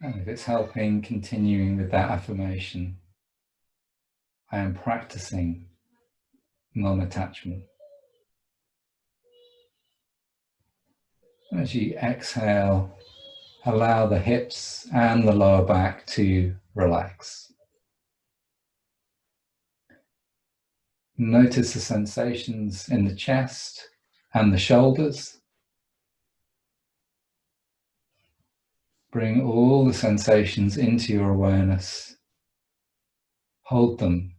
And if it's helping, continuing with that affirmation, I am practicing non-attachment. And as you exhale, allow the hips and the lower back to relax. Notice the sensations in the chest and the shoulders. Bring all the sensations into your awareness. Hold them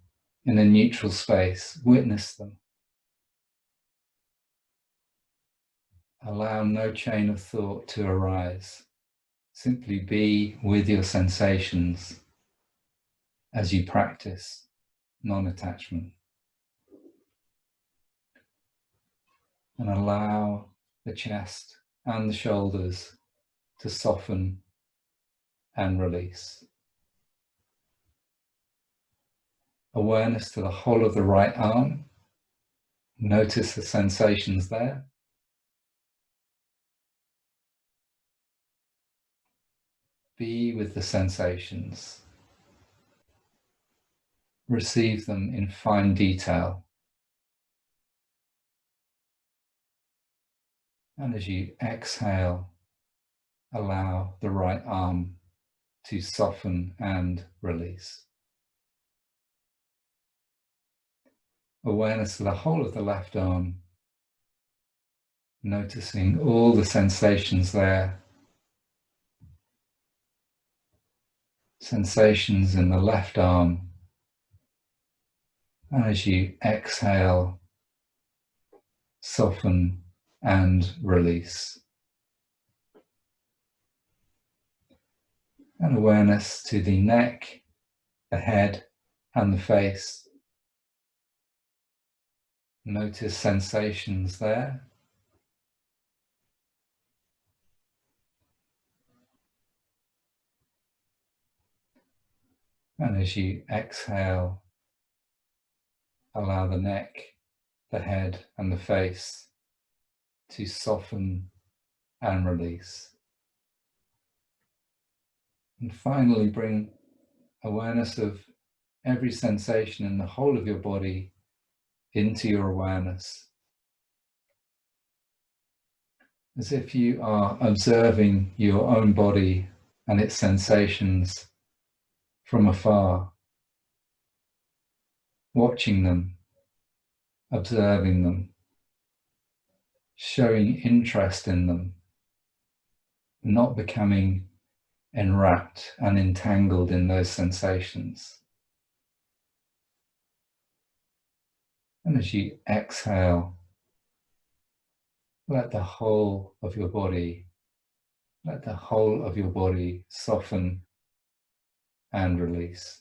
in a neutral space. Witness them. Allow no chain of thought to arise. Simply be with your sensations as you practice non-attachment. And allow the chest and the shoulders to soften and release. Awareness to the whole of the right arm. Notice the sensations there. Be with the sensations. Receive them in fine detail. And as you exhale, allow the right arm to soften and release. Awareness of the whole of the left arm, noticing all the sensations there. Sensations in the left arm. And as you exhale, soften and release. And awareness to the neck, the head, and the face. Notice sensations there. And as you exhale, allow the neck, the head, and the face to soften and release. And finally, bring awareness of every sensation in the whole of your body into your awareness, as if you are observing your own body and its sensations from afar, watching them, observing them, showing interest in them, not becoming enwrapped and entangled in those sensations. And as you exhale, let the whole of your body soften and release.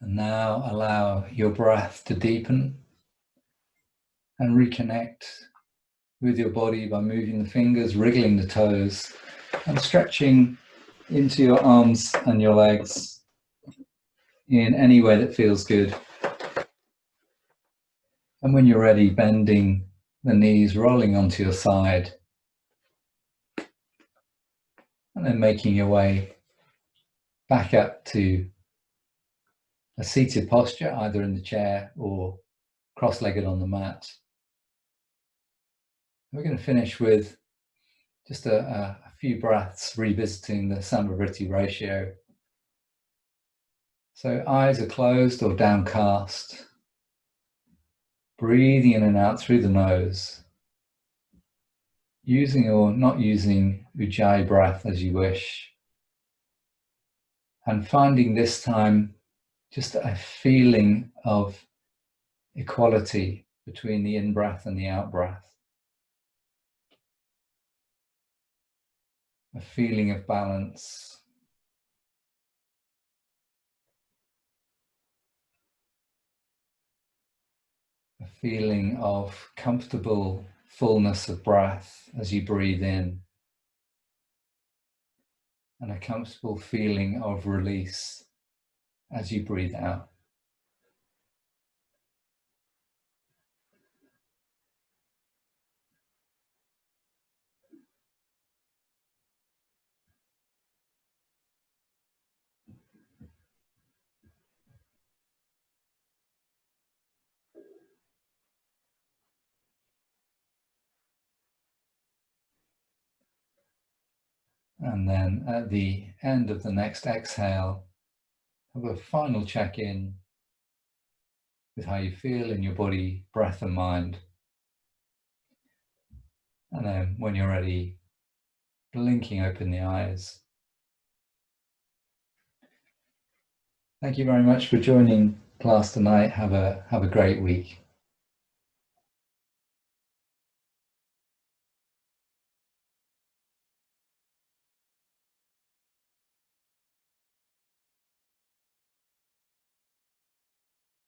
And now allow your breath to deepen and reconnect with your body by moving the fingers, wriggling the toes, and stretching into your arms and your legs in any way that feels good. And when you're ready, bending the knees, rolling onto your side, and then making your way back up to a seated posture, either in the chair or cross-legged on the mat. We're going to finish with just a few breaths revisiting the Samavritti ratio. So eyes are closed or downcast, breathing in and out through the nose, using or not using Ujjayi breath as you wish, and finding this time just a feeling of equality between the in-breath and the out-breath. A feeling of balance. A feeling of comfortable fullness of breath as you breathe in. And a comfortable feeling of release as you breathe out. And then at the end of the next exhale, have a final check-in with how you feel in your body, breath and mind. And then when you're ready, blinking open the eyes. Thank you very much for joining class tonight. Have a great week.